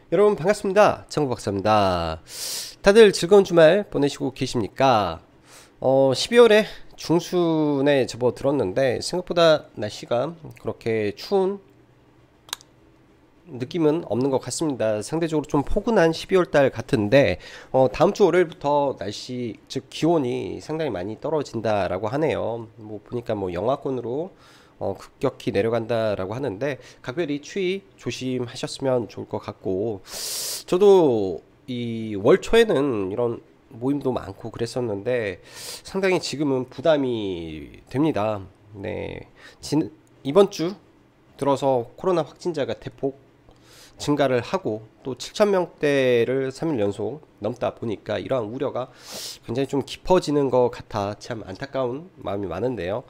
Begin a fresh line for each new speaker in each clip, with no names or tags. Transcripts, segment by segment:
여러분 반갑습니다. 청구박사입니다. 다들 즐거운 주말 보내시고 계십니까? 12월에 중순에 접어들었는데 생각보다 날씨가 그렇게 추운 느낌은 없는 것 같습니다. 상대적으로 좀 포근한 12월 달 같은데 다음 주 월요일부터 날씨 즉 기온이 상당히 많이 떨어진다라고 하네요. 뭐 보니까 뭐 영하권으로 급격히 내려간다라고 하는데 각별히 추위 조심하셨으면 좋을 것 같고, 저도 이 월 초에는 이런 모임도 많고 그랬었는데 상당히 지금은 부담이 됩니다. 네, 이번 주 들어서 코로나 확진자가 대폭 증가를 하고 또 7,000명대를 3일 연속 넘다 보니까 이러한 우려가 굉장히 좀 깊어지는 것 같아 참 안타까운 마음이 많은데요.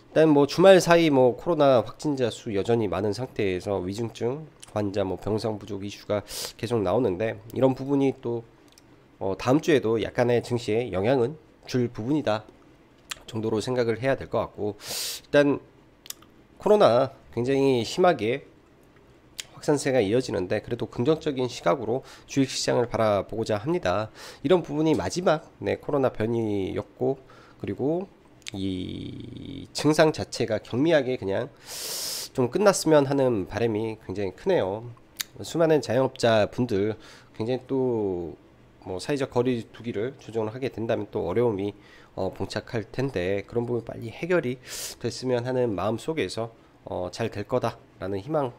일단 뭐 주말 사이 뭐 코로나 확진자 수 여전히 많은 상태에서 위중증 환자 뭐 병상 부족 이슈가 계속 나오는데, 이런 부분이 또 다음 주에도 약간의 증시에 영향은 줄 부분이다 정도로 생각을 해야 될 것 같고, 일단 코로나 굉장히 심하게 확산세가 이어지는데 그래도 긍정적인 시각으로 주식시장을 바라보고자 합니다. 이런 부분이 마지막 코로나 변이였고, 그리고 이 증상 자체가 경미하게 그냥 좀 끝났으면 하는 바람이 굉장히 크네요. 수많은 자영업자 분들 굉장히 또 뭐 사회적 거리 두기를 조정을 하게 된다면 또 어려움이 봉착할 텐데, 그런 부분 빨리 해결이 됐으면 하는 마음 속에서 잘 될 거다라는 희망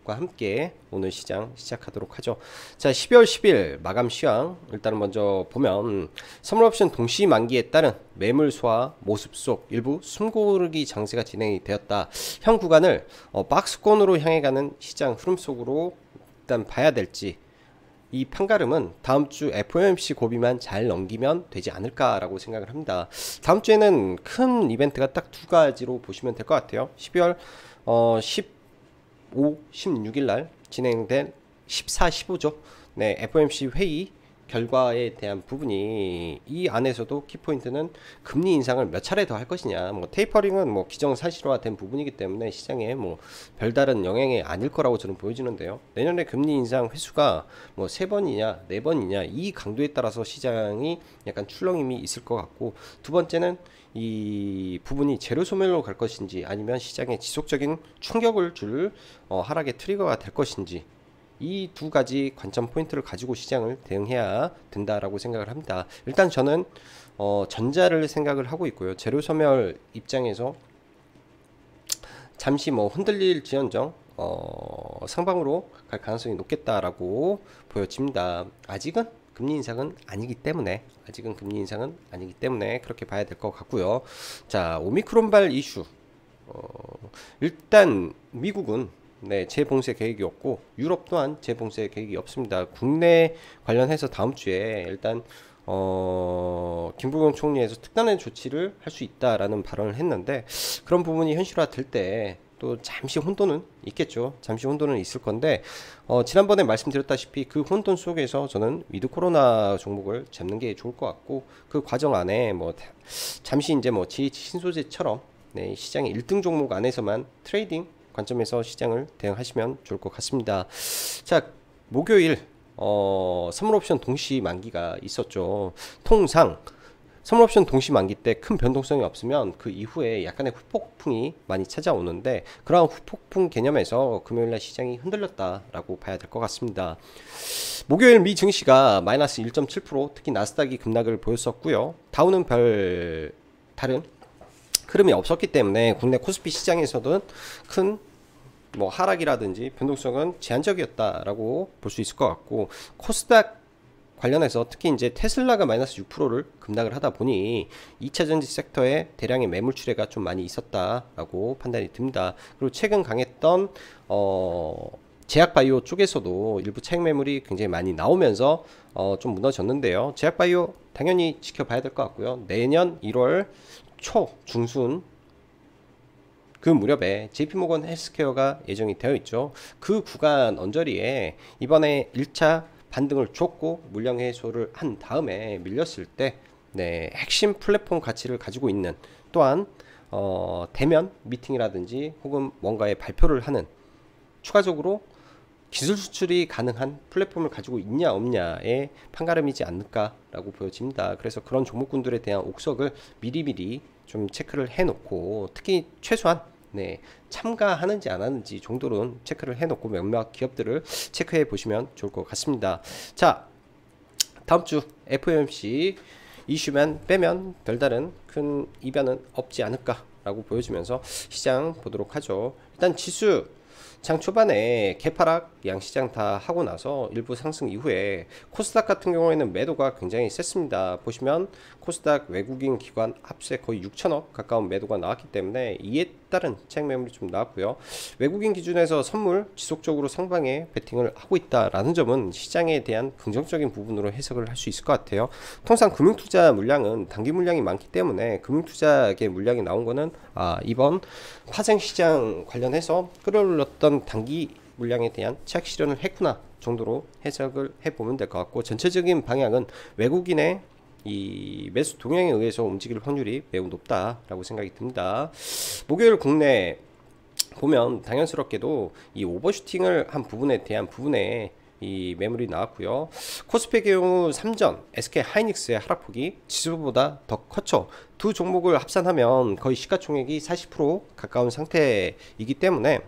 과 함께 오늘 시장 시작하도록 하죠. 자, 12월 10일 마감 시황 일단은 먼저 보면 선물 옵션 동시 만기에 따른 매물 소화 모습 속 일부 숨고르기 장세가 진행이 되었다. 현 구간을 박스권으로 향해 가는 시장 흐름 속으로 일단 봐야 될지, 이 판가름은 다음 주 FOMC 고비만 잘 넘기면 되지 않을까라고 생각을 합니다. 다음 주에는 큰 이벤트가 딱 두 가지로 보시면 될 것 같아요. 12월 15, 16일 날 진행된 14, 15죠. 네, FOMC 회의 결과에 대한 부분이, 이 안에서도 키포인트는 금리 인상을 몇 차례 더 할 것이냐, 뭐 테이퍼링은 뭐 기정사실화된 부분이기 때문에 시장에 뭐 별다른 영향이 아닐 거라고 저는 보여지는데요. 내년에 금리 인상 횟수가 뭐 3번이냐 4번이냐 이 강도에 따라서 시장이 약간 출렁임이 있을 것 같고, 두 번째는 이 부분이 재료 소멸로 갈 것인지 아니면 시장에 지속적인 충격을 줄 하락의 트리거가 될 것인지, 이 두 가지 관점 포인트를 가지고 시장을 대응해야 된다라고 생각을 합니다. 일단 저는 전자를 생각을 하고 있고요. 재료 소멸 입장에서 잠시 뭐 흔들릴지언정 상방으로 갈 가능성이 높겠다라고 보여집니다. 아직은 금리 인상은 아니기 때문에 그렇게 봐야 될 것 같고요. 자, 오미크론발 이슈. 일단 미국은 재봉쇄 계획이 없고 유럽 또한 재봉쇄 계획이 없습니다. 국내 관련해서 다음 주에 일단 김부겸 총리에서 특단의 조치를 할 수 있다라는 발언을 했는데, 그런 부분이 현실화될 때 또 잠시 혼돈은 있겠죠. 잠시 혼돈은 있을 건데 지난번에 말씀드렸다시피 그 혼돈 속에서 저는 위드 코로나 종목을 잡는 게 좋을 것 같고, 그 과정 안에 뭐 잠시 이제 뭐 GH 신소재처럼 시장의 1등 종목 안에서만 트레이딩 관점에서 시장을 대응하시면 좋을 것 같습니다. 자, 목요일 선물 옵션 동시 만기가 있었죠. 통상 선물 옵션 동시 만기 때 큰 변동성이 없으면 그 이후에 약간의 후폭풍이 많이 찾아오는데, 그러한 후폭풍 개념에서 금요일날 시장이 흔들렸다라고 봐야 될 것 같습니다. 목요일 미 증시가 마이너스 1.7%, 특히 나스닥이 급락을 보였었고요. 다우는 별 다른 흐름이 없었기 때문에 국내 코스피 시장에서는 큰 뭐 하락이라든지 변동성은 제한적이었다라고 볼 수 있을 것 같고, 코스닥 관련해서 특히 이제 테슬라가 마이너스 6%를 급락을 하다 보니 2차 전지 섹터에 대량의 매물 출회가 좀 많이 있었다라고 판단이 듭니다. 그리고 최근 강했던 제약바이오 쪽에서도 일부 차익 매물이 굉장히 많이 나오면서 좀 무너졌는데요. 제약바이오 당연히 지켜봐야 될 것 같고요. 내년 1월 초 중순 그 무렵에 JP모건 헬스케어가 예정이 되어 있죠. 그 구간 언저리에 이번에 1차 반등을 줬고 물량 해소를 한 다음에 밀렸을 때 핵심 플랫폼 가치를 가지고 있는, 또한 대면 미팅이라든지 혹은 뭔가의 발표를 하는, 추가적으로 기술 수출이 가능한 플랫폼을 가지고 있냐 없냐의 판가름이지 않을까라고 보여집니다. 그래서 그런 종목군들에 대한 옥석을 미리미리 좀 체크를 해놓고, 특히 최소한 참가하는지 안 하는지 정도는 체크를 해놓고 몇몇 기업들을 체크해 보시면 좋을 것 같습니다. 자, 다음주 FOMC 이슈만 빼면 별다른 큰 이변은 없지 않을까 라고 보여주면서 시장 보도록 하죠. 일단 지수 장 초반에 개파락 양시장 다 하고 나서 일부 상승 이후에 코스닥 같은 경우에는 매도가 굉장히 셌습니다. 보시면 코스닥 외국인 기관 합세 거의 6천억 가까운 매도가 나왔기 때문에 이에 따른 차익 매물이 좀 나왔고요. 외국인 기준에서 선물 지속적으로 상방에 베팅을 하고 있다라는 점은 시장에 대한 긍정적인 부분으로 해석을 할 수 있을 것 같아요. 통상 금융투자 물량은 단기 물량이 많기 때문에 금융투자의 물량이 나온 거는 이번 파생시장 관련해서 끌어올렸던 단기 물량에 대한 차익 실현을 했구나 정도로 해석을 해보면 될 것 같고, 전체적인 방향은 외국인의 이 매수 동향에 의해서 움직일 확률이 매우 높다라고 생각이 듭니다. 목요일 국내 보면 당연스럽게도 이 오버슈팅을 한 부분에 대한 부분에 이 매물이 나왔고요. 코스피의 경우 3전 SK 하이닉스의 하락폭이 지수보다 더 컸죠. 두 종목을 합산하면 거의 시가총액이 40% 가까운 상태이기 때문에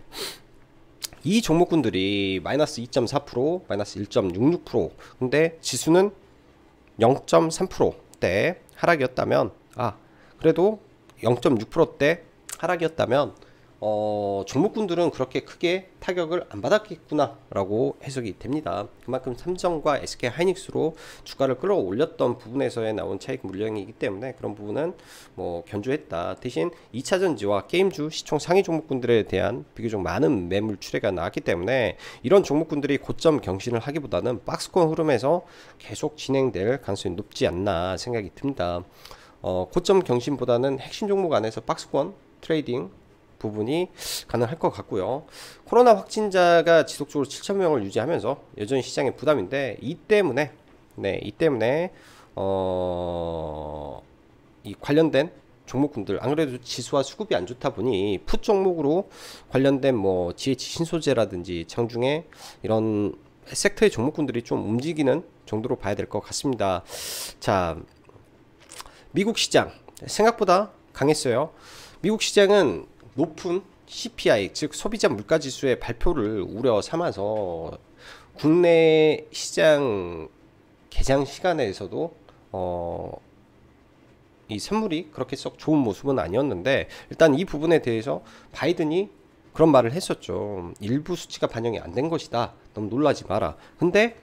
이 종목군들이 마이너스 2.4%, 마이너스 1.66%, 근데 지수는 0.3%대 하락이었다면, 그래도 0.6%대 하락이었다면 종목군들은 그렇게 크게 타격을 안 받았겠구나 라고 해석이 됩니다. 그만큼 삼성과 SK 하이닉스로 주가를 끌어올렸던 부분에서의 나온 차익 물량이기 때문에 그런 부분은 뭐 견주했다. 대신 2차전지와 게임주 시총 상위 종목군들에 대한 비교적 많은 매물 출회가 나왔기 때문에 이런 종목군들이 고점 경신을 하기보다는 박스권 흐름에서 계속 진행될 가능성이 높지 않나 생각이 듭니다. 고점 경신보다는 핵심 종목 안에서 박스권 트레이딩 부분이 가능할 것 같고요. 코로나 확진자가 지속적으로 7,000명을 유지하면서 여전히 시장의 부담인데, 이 때문에 이 관련된 종목군들, 안 그래도 지수와 수급이 안 좋다 보니 풋 종목으로 관련된 뭐 GH 신소재라든지 장중에 이런 섹터의 종목군들이 좀 움직이는 정도로 봐야 될 것 같습니다. 자, 미국 시장 생각보다 강했어요. 미국 시장은 높은 CPI, 즉 소비자 물가지수의 발표를 우려 삼아서 국내 시장 개장 시간에서도 이 선물이 그렇게 썩 좋은 모습은 아니었는데, 일단 이 부분에 대해서 바이든이 그런 말을 했었죠. 일부 수치가 반영이 안 된 것이다. 너무 놀라지 마라. 근데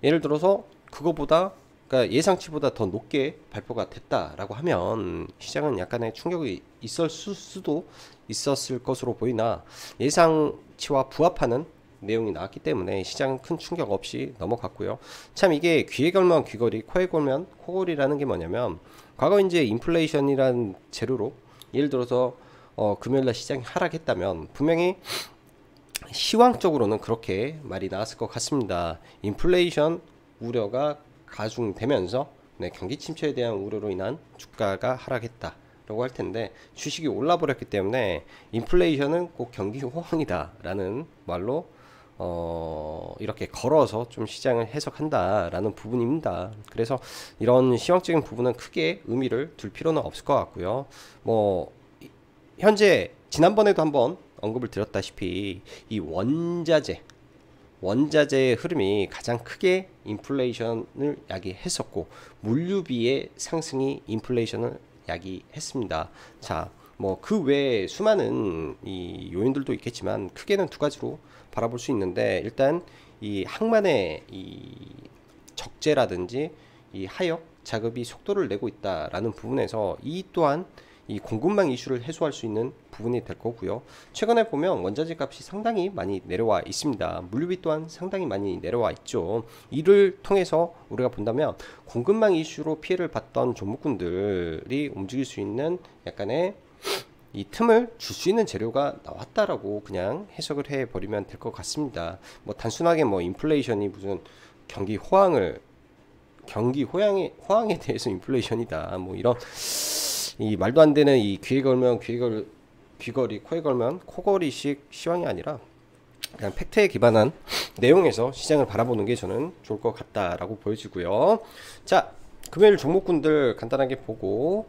예를 들어서 그거보다, 그러니까 예상치보다 더 높게 발표가 됐다라고 하면 시장은 약간의 충격이 있을 수도 있었을 것으로 보이나, 예상치와 부합하는 내용이 나왔기 때문에 시장은 큰 충격 없이 넘어갔고요. 참 이게 귀에 걸면 귀걸이, 코에 걸면 코걸이라는 게 뭐냐면, 과거 이제 인플레이션이라는 재료로 예를 들어서 금요일날 시장이 하락했다면 분명히 시황적으로는 그렇게 말이 나왔을 것 같습니다. 인플레이션 우려가 가중되면서 경기 침체에 대한 우려로 인한 주가가 하락했다 라고 할 텐데, 주식이 올라 버렸기 때문에 인플레이션은 꼭 경기 호황이다 라는 말로 이렇게 걸어서 좀 시장을 해석한다 라는 부분입니다. 그래서 이런 시황적인 부분은 크게 의미를 둘 필요는 없을 것 같고요. 뭐 현재 지난번에도 한번 언급을 드렸다시피 이 원자재의 흐름이 가장 크게 인플레이션을 야기했었고, 물류비의 상승이 인플레이션을 야기했습니다. 자, 뭐 그 외에 수많은 이 요인들도 있겠지만 크게는 두 가지로 바라볼 수 있는데, 일단 이 항만의 이 적재라든지 이 하역 작업이 속도를 내고 있다라는 부분에서 이 또한 이 공급망 이슈를 해소할 수 있는 부분이 될 거고요. 최근에 보면 원자재 값이 상당히 많이 내려와 있습니다. 물류비 또한 상당히 많이 내려와 있죠. 이를 통해서 우리가 본다면 공급망 이슈로 피해를 봤던 종목군들이 움직일 수 있는 약간의 이 틈을 줄 수 있는 재료가 나왔다라고 그냥 해석을 해버리면 될 것 같습니다. 뭐 단순하게 뭐 인플레이션이 무슨 경기 호황에 대해서 인플레이션이다 뭐 이런 이 말도 안 되는 이 귀에 걸면 귀걸이, 코에 걸면 코걸이식 시황이 아니라 그냥 팩트에 기반한 내용에서 시장을 바라보는 게 저는 좋을 것 같다라고 보여지고요. 자, 금요일 종목군들 간단하게 보고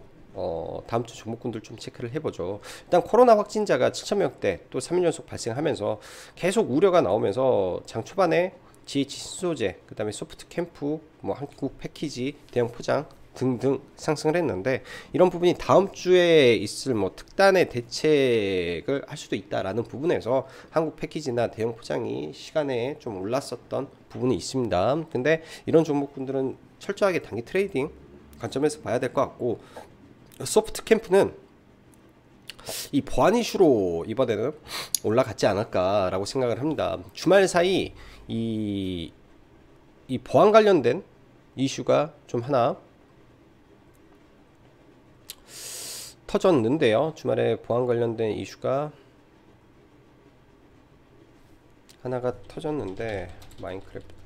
다음 주 종목군들 좀 체크를 해보죠. 일단 코로나 확진자가 7,000명대 또 3일 연속 발생하면서 계속 우려가 나오면서 장 초반에 GH 신소재, 그 다음에 소프트 캠프, 뭐 한국 패키지, 대형 포장 등등 상승을 했는데, 이런 부분이 다음 주에 있을 뭐 특단의 대책을 할 수도 있다라는 부분에서 한국 패키지나 대형 포장이 시간에 좀 올랐었던 부분이 있습니다. 근데 이런 종목군들은 철저하게 단기 트레이딩 관점에서 봐야 될 것 같고, 소프트 캠프는 이 보안 이슈로 이번에는 올라갔지 않을까라고 생각을 합니다. 주말 사이 이 보안 관련된 이슈가 좀 하나 터졌는데요. 주말에 보안 관련된 이슈가 하나가 터졌는데, 마인크래프트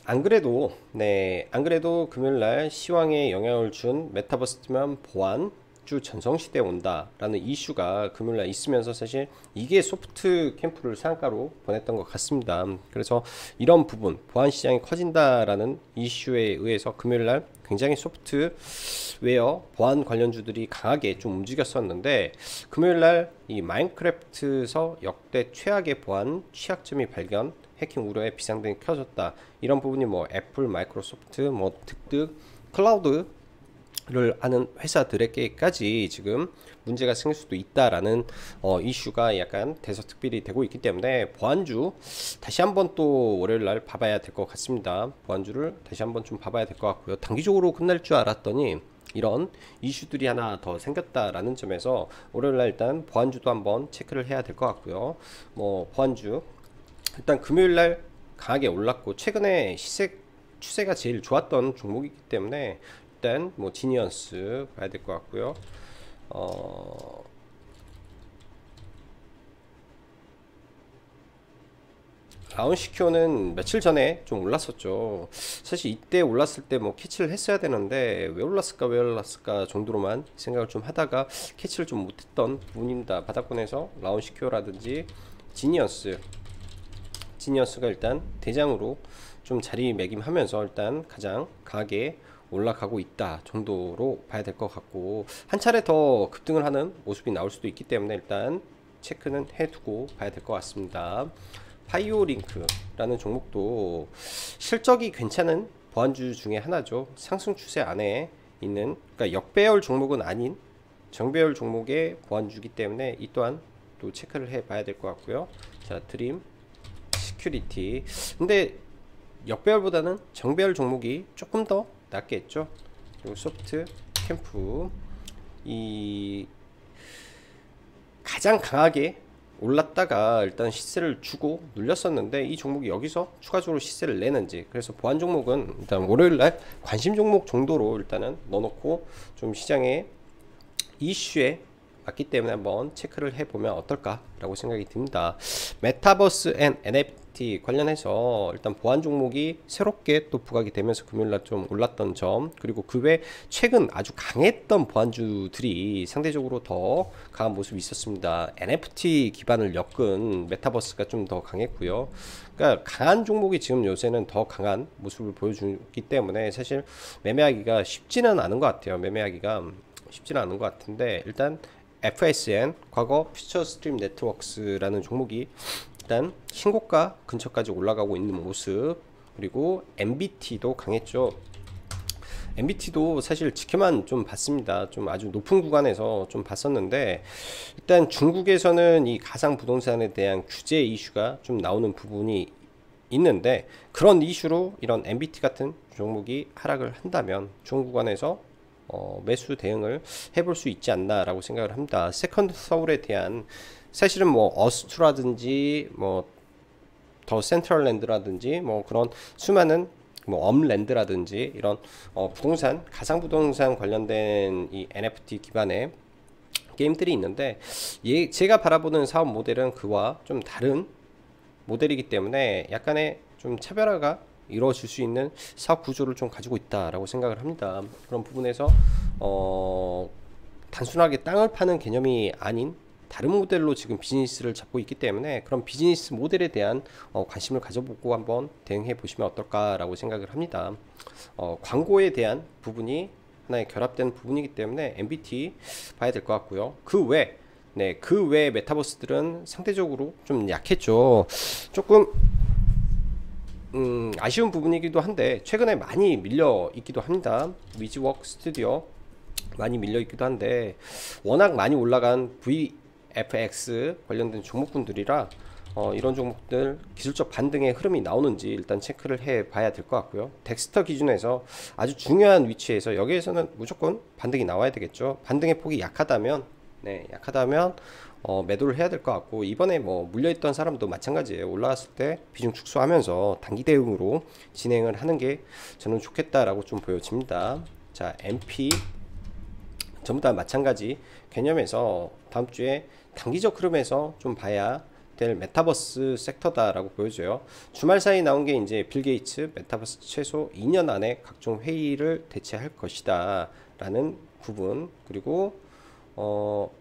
안 그래도 금요일날 시황에 영향을 준 메타버스만 보안주 전성시대에 온다라는 이슈가 금요일날 있으면서 사실 이게 소프트 캠프를 상한가로 보냈던 것 같습니다. 그래서 이런 부분, 보안 시장이 커진다라는 이슈에 의해서 금요일날 굉장히 소프트웨어 보안 관련주들이 강하게 좀 움직였었는데, 금요일날 이 마인크래프트에서 역대 최악의 보안 취약점이 발견, 해킹 우려에 비상등이 켜졌다. 이런 부분이 뭐 애플, 마이크로소프트, 뭐 득득, 클라우드를 하는 회사들에게까지 지금 문제가 생길 수도 있다라는 이슈가 약간 대서특필이 되고 있기 때문에 보안주 다시 한번 또 월요일날 봐봐야 될 것 같습니다. 보안주를 다시 한번 좀 봐봐야 될 것 같고요. 단기적으로 끝날 줄 알았더니 이런 이슈들이 하나 더 생겼다라는 점에서 월요일날 일단 보안주도 한번 체크를 해야 될 것 같고요. 뭐 보안주 일단 금요일날 강하게 올랐고, 최근에 추세가 제일 좋았던 종목이기 때문에 일단 뭐 지니언스 봐야 될 것 같고요. 라운시큐어는 며칠 전에 좀 올랐었죠. 사실 이때 올랐을 때 뭐 캐치를 했어야 되는데 왜 올랐을까 정도로만 생각을 좀 하다가 캐치를 좀 못했던 부분입니다. 바닥권에서 라운시큐어라든지 지니어스가 일단 대장으로 좀 자리매김하면서 일단 가장 강하게 올라가고 있다 정도로 봐야 될 것 같고, 한 차례 더 급등을 하는 모습이 나올 수도 있기 때문에 일단 체크는 해두고 봐야 될 것 같습니다. 파이오링크라는 종목도 실적이 괜찮은 보안주 중에 하나죠. 상승 추세 안에 있는, 그러니까 역배열 종목은 아닌 정배열 종목의 보안주기 때문에 이 또한 또 체크를 해 봐야 될 것 같고요. 자, 드림 시큐리티, 근데 역배열보다는 정배열 종목이 조금 더 낫겠죠. 그리고 소프트 캠프, 이 가장 강하게 올랐다가 일단 시세를 주고 눌렸었는데 이 종목이 여기서 추가적으로 시세를 내는지, 그래서 보안 종목은 일단 월요일날 관심 종목 정도로 일단은 넣어놓고 좀 시장의 이슈에 맞기 때문에 한번 체크를 해보면 어떨까라고 생각이 듭니다. 메타버스 앤 NFT 관련해서 일단 보안 종목이 새롭게 또 부각이 되면서 금요일날 좀 올랐던 점, 그리고 그 외 최근 아주 강했던 보안주들이 상대적으로 더 강한 모습이 있었습니다. NFT 기반을 엮은 메타버스가 좀 더 강했고요. 그러니까 강한 종목이 지금 요새는 더 강한 모습을 보여주기 때문에 사실 매매하기가 쉽지는 않은 것 같아요. 매매하기가 쉽지는 않은 것 같은데, 일단 FSN, 과거 퓨처 스트림 네트워크스라는 종목이 일단 신고가 근처까지 올라가고 있는 모습, 그리고 MBT도 강했죠. MBT도 사실 지켜만 좀 봤습니다. 좀 아주 높은 구간에서 좀 봤었는데, 일단 중국에서는 이 가상 부동산에 대한 규제 이슈가 좀 나오는 부분이 있는데, 그런 이슈로 이런 MBT 같은 종목이 하락을 한다면 좋은 구간에서 매수 대응을 해볼 수 있지 않나 라고 생각을 합니다. 세컨드 서울에 대한, 사실은 뭐 어스투라든지 뭐 더 센트럴랜드라든지 뭐 그런 수많은 뭐 엄랜드라든지 이런 부동산, 가상 부동산 관련된 이 NFT 기반의 게임들이 있는데, 제가 바라보는 사업 모델은 그와 좀 다른 모델이기 때문에 약간의 좀 차별화가 이루어질 수 있는 사업 구조를 좀 가지고 있다라고 생각을 합니다. 그런 부분에서 단순하게 땅을 파는 개념이 아닌 다른 모델로 지금 비즈니스를 잡고 있기 때문에 그런 비즈니스 모델에 대한 관심을 가져보고 한번 대응해 보시면 어떨까라고 생각을 합니다. 광고에 대한 부분이 하나의 결합된 부분이기 때문에 MBT 봐야 될 것 같고요. 그 외 메타버스들은 상대적으로 좀 약했죠. 조금 아쉬운 부분이기도 한데 최근에 많이 밀려 있기도 합니다. 위즈워크 스튜디오 많이 밀려 있기도 한데 워낙 많이 올라간 VFX 관련된 종목군들이라 이런 종목들 기술적 반등의 흐름이 나오는지 일단 체크를 해 봐야 될 것 같고요. 덱스터 기준에서 아주 중요한 위치에서 여기에서는 무조건 반등이 나와야 되겠죠. 반등의 폭이 약하다면 매도를 해야 될 것 같고, 이번에 뭐 물려있던 사람도 마찬가지예요. 올라갔을 때 비중 축소하면서 단기 대응으로 진행을 하는 게 저는 좋겠다라고 좀 보여집니다. 자, MP 전부 다 마찬가지 개념에서 다음 주에 단기적 흐름에서 좀 봐야 될 메타버스 섹터다라고 보여져요. 주말 사이 나온 게 이제 빌 게이츠 메타버스 최소 2년 안에 각종 회의를 개최할 것이다 라는 부분, 그리고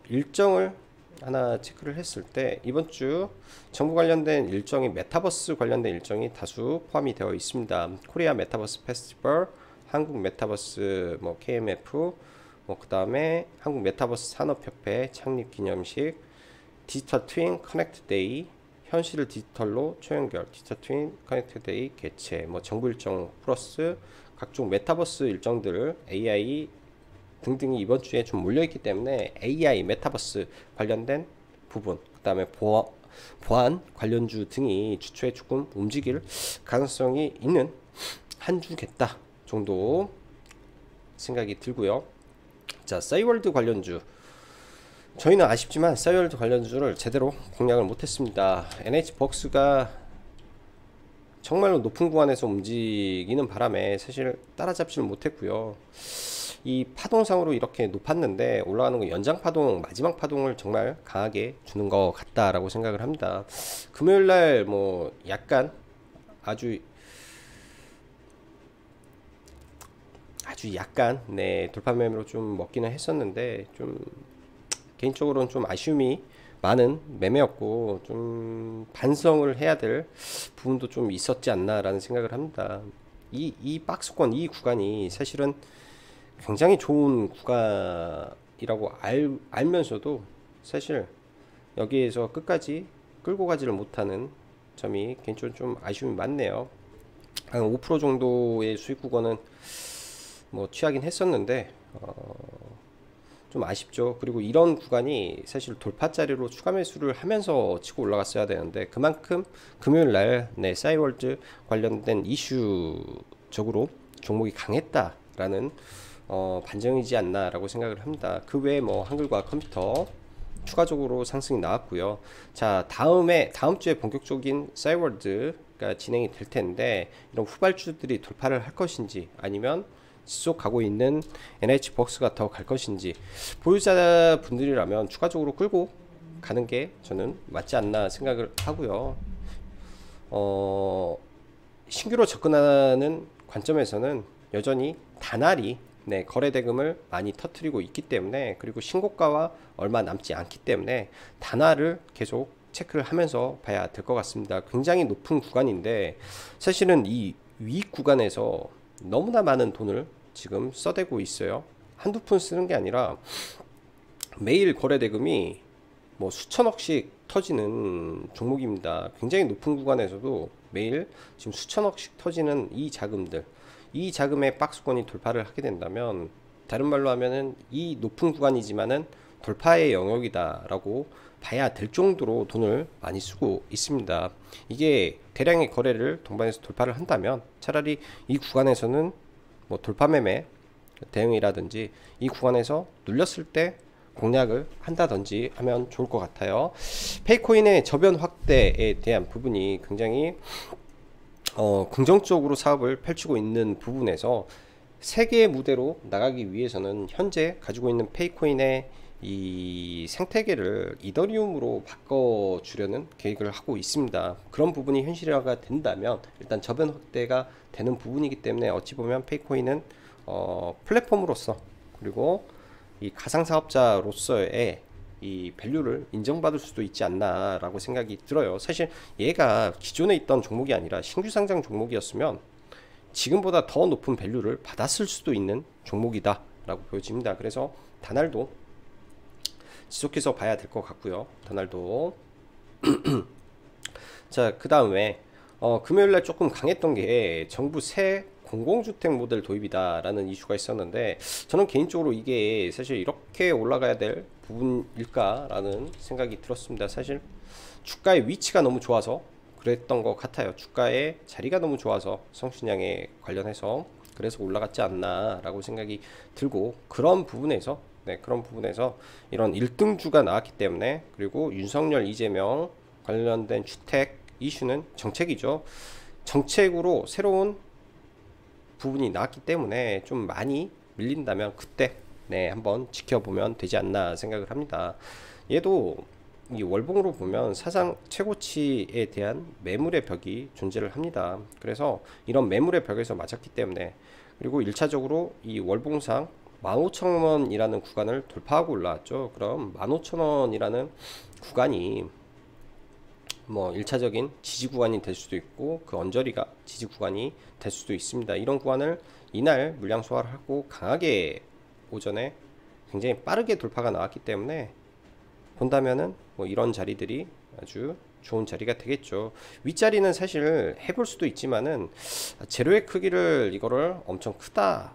일정을 하나 체크를 했을 때 이번 주 정부 관련된 일정이 메타버스 관련된 일정이 다수 포함이 되어 있습니다. 코리아 메타버스 페스티벌, 한국 메타버스 뭐 KMF, 그 다음에 한국 메타버스 산업협회 창립 기념식, 디지털 트윈 커넥트 데이, 현실을 디지털로 초연결 디지털 트윈 커넥트 데이 개최, 뭐 정부 일정 플러스 각종 메타버스 일정들, AI 등등이 이번 주에 좀 몰려있기 때문에 AI 메타버스 관련된 부분, 그 다음에 보안 관련주 등이 주초에 조금 움직일 가능성이 있는 한 주겠다 정도 생각이 들고요. 자, 싸이월드 관련주, 저희는 아쉽지만 싸이월드 관련주를 제대로 공략을 못했습니다. NH벅스가 정말로 높은 구간에서 움직이는 바람에 사실 따라잡지를 못했고요. 이 파동상으로 이렇게 높았는데 올라가는 거 연장 파동, 마지막 파동을 정말 강하게 주는 것 같다라고 생각을 합니다. 금요일날 뭐 약간 아주 약간 돌파 매매로 좀 먹기는 했었는데 좀 개인적으로는 좀 아쉬움이 많은 매매였고 좀 반성을 해야 될 부분도 좀 있었지 않나 라는 생각을 합니다. 이 박스권 이 구간이 사실은 굉장히 좋은 구간이라고 알면서도 사실 여기에서 끝까지 끌고 가지를 못하는 점이 개인적으로 좀 아쉬움이 많네요. 한 5% 정도의 수익 구간은 뭐 취하긴 했었는데 좀 아쉽죠. 그리고 이런 구간이 사실 돌파자리로 추가 매수를 하면서 치고 올라갔어야 되는데 그만큼 금요일날 싸이월드 관련된 이슈적으로 종목이 강했다라는 반증이지 않나 라고 생각을 합니다. 그 외에 뭐 한글과 컴퓨터 추가적으로 상승이 나왔고요. 자, 다음 주에 본격적인 싸이월드가 진행이 될 텐데 이런 후발주들이 돌파를 할 것인지 아니면 지속 가고 있는 NH벅스가 더 갈 것인지, 보유자분들이라면 추가적으로 끌고 가는 게 저는 맞지 않나 생각을 하고요. 신규로 접근하는 관점에서는 여전히 다날이 거래 대금을 많이 터뜨리고 있기 때문에, 그리고 신고가와 얼마 남지 않기 때문에 다날을 계속 체크를 하면서 봐야 될 것 같습니다. 굉장히 높은 구간인데 사실은 이 위 구간에서 너무나 많은 돈을 지금 써대고 있어요. 한두 푼 쓰는 게 아니라 매일 거래 대금이 뭐 수천억씩 터지는 종목입니다. 굉장히 높은 구간에서도 매일 지금 수천억씩 터지는 이 자금들, 이 자금의 박스권이 돌파를 하게 된다면, 다른 말로 하면은 이 높은 구간이지만은 돌파의 영역이다 라고 봐야 될 정도로 돈을 많이 쓰고 있습니다. 이게 대량의 거래를 동반해서 돌파를 한다면 차라리 이 구간에서는 뭐 돌파 매매 대응이라든지 이 구간에서 눌렸을 때 공략을 한다든지 하면 좋을 것 같아요. 페이코인의 저변 확대에 대한 부분이 굉장히 긍정적으로 사업을 펼치고 있는 부분에서 세계의 무대로 나가기 위해서는 현재 가지고 있는 페이코인의 이 생태계를 이더리움으로 바꿔주려는 계획을 하고 있습니다. 그런 부분이 현실화가 된다면 일단 저변 확대가 되는 부분이기 때문에 어찌 보면 페이코인은 플랫폼으로서 그리고 이 가상사업자로서의 이 밸류를 인정받을 수도 있지 않나 라고 생각이 들어요. 사실 얘가 기존에 있던 종목이 아니라 신규 상장 종목이었으면 지금보다 더 높은 밸류를 받았을 수도 있는 종목이다 라고 보여집니다. 그래서 다날도 지속해서 봐야 될 것 같고요. 다날도 자, 그 다음에 금요일날 조금 강했던 게 정부 새 공공주택 모델 도입이다 라는 이슈가 있었는데, 저는 개인적으로 이게 사실 이렇게 올라가야 될 부분일까 라는 생각이 들었습니다. 사실 주가의 위치가 너무 좋아서 그랬던 것 같아요. 주가의 자리가 너무 좋아서 성신양에 관련해서 그래서 올라갔지 않나 라고 생각이 들고, 그런 부분에서 이런 1등주가 나왔기 때문에, 그리고 윤석열 이재명 관련된 주택 이슈는 정책이죠. 정책으로 새로운 부분이 나왔기 때문에 좀 많이 밀린다면 그때 한번 지켜보면 되지 않나 생각을 합니다. 얘도 이 월봉으로 보면 사상 최고치에 대한 매물의 벽이 존재를 합니다. 그래서 이런 매물의 벽에서 맞았기 때문에, 그리고 1차적으로 이 월봉상 15,000원이라는 구간을 돌파하고 올라왔죠. 그럼 15,000원이라는 구간이 뭐 1차적인 지지 구간이 될 수도 있고 그 언저리가 지지 구간이 될 수도 있습니다. 이런 구간을 이날 물량 소화를 하고 강하게 오전에 굉장히 빠르게 돌파가 나왔기 때문에 본다면은 뭐 이런 자리들이 아주 좋은 자리가 되겠죠. 윗자리는 사실 해볼 수도 있지만은 재료의 크기를 이거를 엄청 크다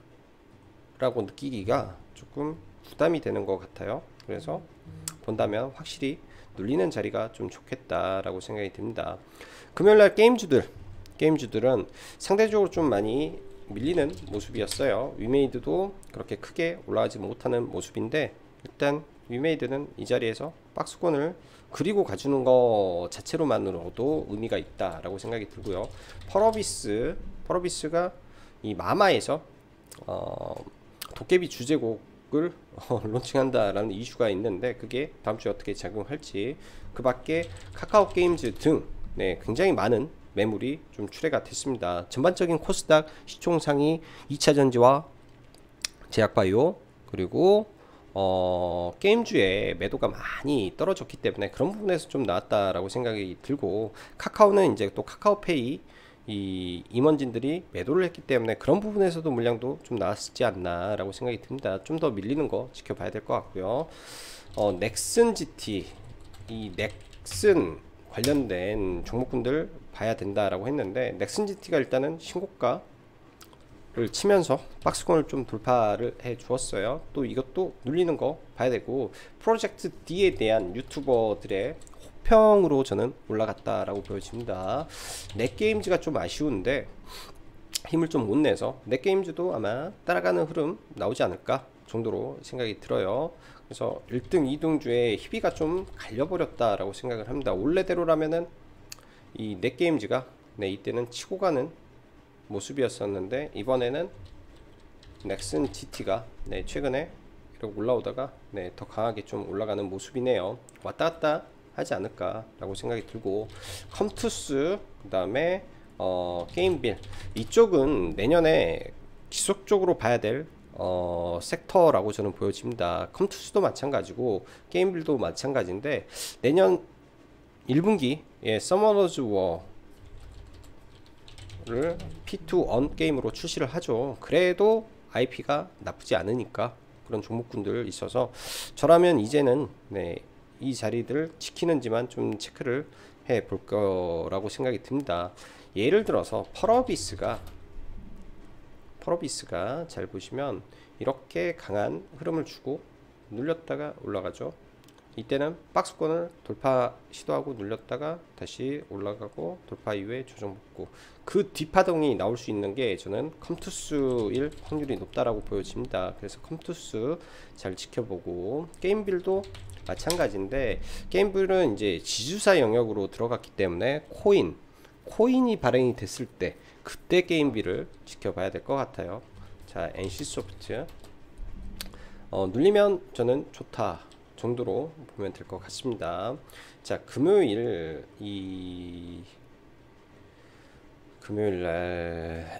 라고 느끼기가 조금 부담이 되는 것 같아요. 그래서 본다면 확실히 눌리는 자리가 좀 좋겠다라고 생각이 듭니다. 금요일날 게임주들은 상대적으로 좀 많이 밀리는 모습이었어요. 위메이드도 그렇게 크게 올라가지 못하는 모습인데, 일단 위메이드는 이 자리에서 박스권을 그리고 가주는 것 자체로만으로도 의미가 있다라고 생각이 들고요. 펄어비스가 이 마마에서 도깨비 주제곡을 론칭한다라는 이슈가 있는데, 그게 다음 주에 어떻게 작용할지, 그 밖에 카카오 게임즈 등 굉장히 많은 매물이 좀 출회가 됐습니다. 전반적인 코스닥 시총상위 2차전지와 제약바이오 그리고 게임주의 매도가 많이 떨어졌기 때문에 그런 부분에서 좀 나왔다라고 생각이 들고, 카카오는 이제 또 카카오페이 이 임원진들이 매도를 했기 때문에 그런 부분에서도 물량도 좀 나왔지 않나 라고 생각이 듭니다. 좀 더 밀리는 거 지켜봐야 될 것 같고요. 넥슨 GT, 이 넥슨 관련된 종목군들 봐야 된다라고 했는데, 넥슨 GT가 일단은 신고가를 치면서 박스권을 좀 돌파를 해 주었어요. 또 이것도 눌리는 거 봐야 되고, 프로젝트 D에 대한 유튜버들의 호평으로 저는 올라갔다라고 보여집니다. 넷게임즈가 좀 아쉬운데 힘을 좀 못 내서 넷게임즈도 아마 따라가는 흐름 나오지 않을까 정도로 생각이 들어요. 그래서 1등 2등주의 희비가 좀 갈려버렸다라고 생각을 합니다. 원래대로라면은 이 넷게임즈가 이때는 치고 가는 모습이었었는데, 이번에는 넥슨 GT가 최근에 이렇게 올라오다가 더 강하게 좀 올라가는 모습이네요. 왔다 갔다 하지 않을까 라고 생각이 들고, 컴투스 그 다음에 게임빌, 이쪽은 내년에 지속적으로 봐야 될 섹터라고 저는 보여집니다. 컴투스도 마찬가지고 게임빌도 마찬가지인데, 내년 1분기에 서머너즈 워를 P2 게임으로 출시를 하죠. 그래도 IP가 나쁘지 않으니까 그런 종목군들 있어서, 저라면 이제는 이 자리들을 지키는지만 좀 체크를 해 볼 거라고 생각이 듭니다. 예를 들어서 펄어비스가 잘 보시면 이렇게 강한 흐름을 주고 눌렸다가 올라가죠. 이때는 박스권을 돌파 시도하고 눌렸다가 다시 올라가고 돌파 이후에 조정 붙고, 그 뒷파동이 나올 수 있는 게 저는 컴투스일 확률이 높다라고 보여집니다. 그래서 컴투스 잘 지켜보고, 게임빌도 마찬가지인데, 게임빌은 이제 지주사 영역으로 들어갔기 때문에 코인이 발행이 됐을 때 그때 게임빌을 지켜봐야 될 것 같아요. 자, 자, NC소프트 눌리면 저는 좋다 정도로 보면 될 것 같습니다. 자, 금요일날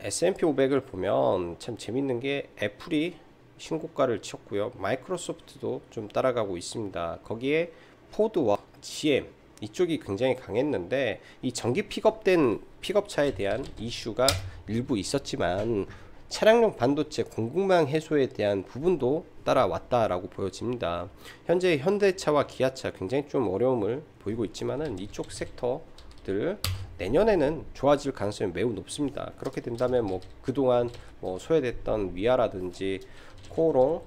S&P 500을 보면 참 재밌는 게 애플이 신고가를 쳤고요. 마이크로소프트도 좀 따라가고 있습니다. 거기에 포드와 GM 이쪽이 굉장히 강했는데 이 전기 픽업차에 대한 이슈가 일부 있었지만 차량용 반도체 공급망 해소에 대한 부분도 따라왔다라고 보여집니다. 현재 현대차와 기아차 굉장히 좀 어려움을 보이고 있지만은 이쪽 섹터들 내년에는 좋아질 가능성이 매우 높습니다. 그렇게 된다면 뭐 그동안 뭐 소외됐던 위아라든지 코오롱,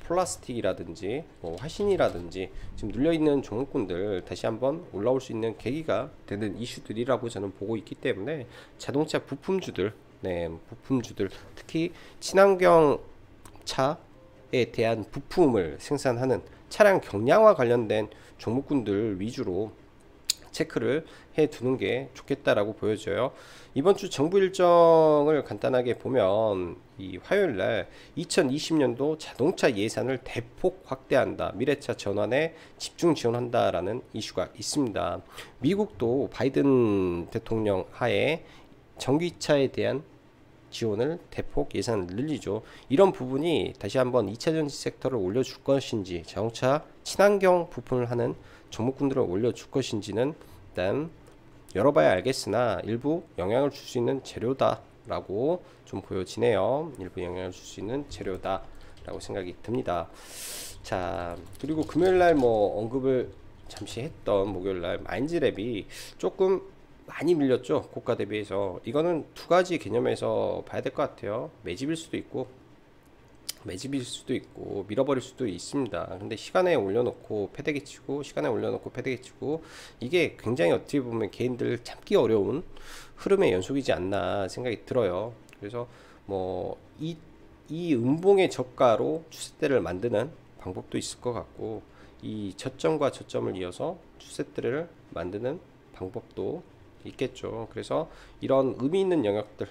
플라스틱이라든지 뭐 화신이라든지 지금 눌려있는 종목군들 다시 한번 올라올 수 있는 계기가 되는 이슈들이라고 저는 보고 있기 때문에 자동차 부품주들, 부품주들 특히 친환경 차에 대한 부품을 생산하는 차량 경량화 관련된 종목군들 위주로 체크를 해 두는 게 좋겠다라고 보여져요. 이번 주 정부 일정을 간단하게 보면 이 화요일날 2020년도 자동차 예산을 대폭 확대한다, 미래차 전환에 집중 지원한다라는 이슈가 있습니다. 미국도 바이든 대통령 하에 전기차에 대한 지원을 대폭 예산을 늘리죠. 이런 부분이 다시 한번 2차전지 섹터를 올려줄 것인지, 자동차 친환경 부품을 하는 종목군들을 올려줄 것인지는 일단 열어봐야 알겠으나 일부 영향을 줄 수 있는 재료다 라고 좀 보여지네요. 일부 영향을 줄 수 있는 재료다 라고 생각이 듭니다. 자, 그리고 금요일날 뭐 언급을 잠시 했던 목요일날 마인즈랩이 조금 많이 밀렸죠. 고가 대비해서. 이거는 두 가지 개념에서 봐야 될 것 같아요. 매집일 수도 있고 밀어버릴 수도 있습니다. 근데 시간에 올려놓고 패대기 치고, 시간에 올려놓고 패대기 치고, 이게 굉장히 어떻게 보면 개인들 참기 어려운 흐름의 연속이지 않나 생각이 들어요. 그래서 뭐 이 음봉의 저가로 추세대를 만드는 방법도 있을 것 같고, 이 저점과 저점을 이어서 추세대를 만드는 방법도 있겠죠. 그래서 이런 의미 있는 영역들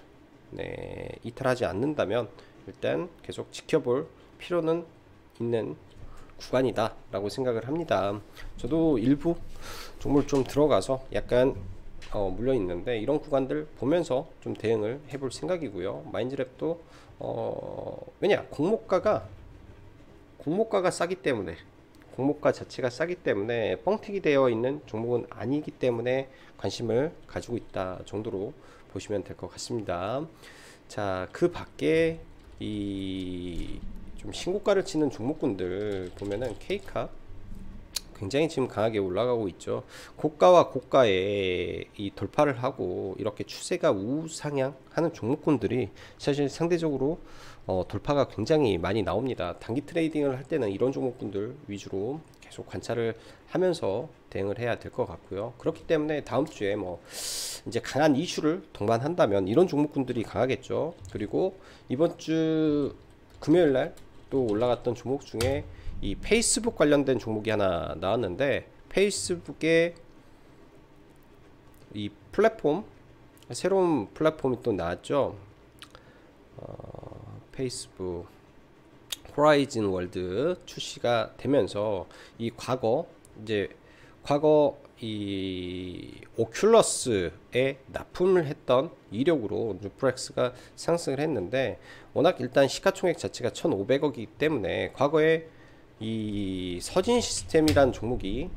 이탈하지 않는다면 일단 계속 지켜볼 필요는 있는 구간이다 라고 생각을 합니다. 저도 일부 종목을 좀 들어가서 약간 물려 있는데 이런 구간들 보면서 좀 대응을 해볼 생각이고요. 마인즈랩도 왜냐, 공모가가 싸기 때문에, 공모가 자체가 싸기 때문에 뻥튀기 되어 있는 종목은 아니기 때문에 관심을 가지고 있다 정도로 보시면 될 것 같습니다. 자, 그 밖에 이 좀 신고가를 치는 종목군들 보면은 K카 굉장히 지금 강하게 올라가고 있죠. 고가와 고가에 이 돌파를 하고 이렇게 추세가 우상향하는 종목군들이 사실 상대적으로 돌파가 굉장히 많이 나옵니다. 단기 트레이딩을 할 때는 이런 종목군들 위주로 계속 관찰을 하면서 대응을 해야 될 것 같고요. 그렇기 때문에 다음 주에 뭐 이제 강한 이슈를 동반한다면 이런 종목군들이 강하겠죠. 그리고 이번 주 금요일 날 또 올라갔던 종목 중에 이 페이스북 관련된 종목이 하나 나왔는데, 페이스북의 이 플랫폼, 새로운 플랫폼이 또 나왔죠. 페이스북 호라이즌 월드 출시가 되면서 이 과거 이 오큘러스에 납품을 했던 이력으로 뉴프렉스가 상승을 했는데, 워낙 일단 시가총액 자체가 1,500억이기 때문에 과거에 이 서진 시스템이란 종목이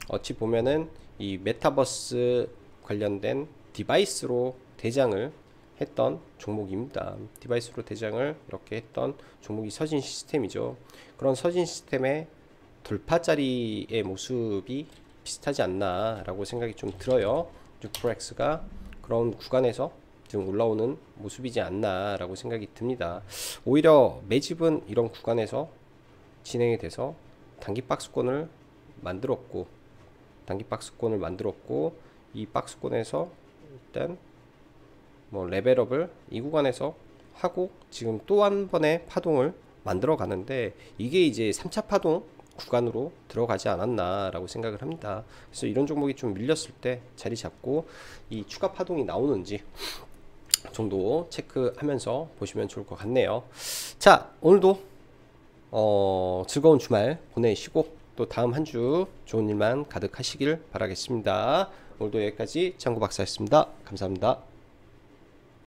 어찌 보면은 이 메타버스 관련된 디바이스로 대장을 했던 종목입니다. 디바이스로 대장을 이렇게 했던 종목이 서진 시스템이죠. 그런 서진 시스템의 돌파자리의 모습이 비슷하지 않나 라고 생각이 좀 들어요. 뉴프렉스가 그런 구간에서 지금 올라오는 모습이지 않나 라고 생각이 듭니다. 오히려 매집은 이런 구간에서 진행이 돼서 단기 박스권을 만들었고 이 박스권에서 일단 뭐 레벨업을 이 구간에서 하고 지금 또 한 번의 파동을 만들어 가는데, 이게 이제 3차 파동 구간으로 들어가지 않았나 라고 생각을 합니다. 그래서 이런 종목이 좀 밀렸을 때 자리 잡고 이 추가 파동이 나오는지 정도 체크하면서 보시면 좋을 것 같네요. 자, 오늘도 즐거운 주말 보내시고 또 다음 한 주 좋은 일만 가득하시길 바라겠습니다. 오늘도 여기까지 장구 박사였습니다. 감사합니다.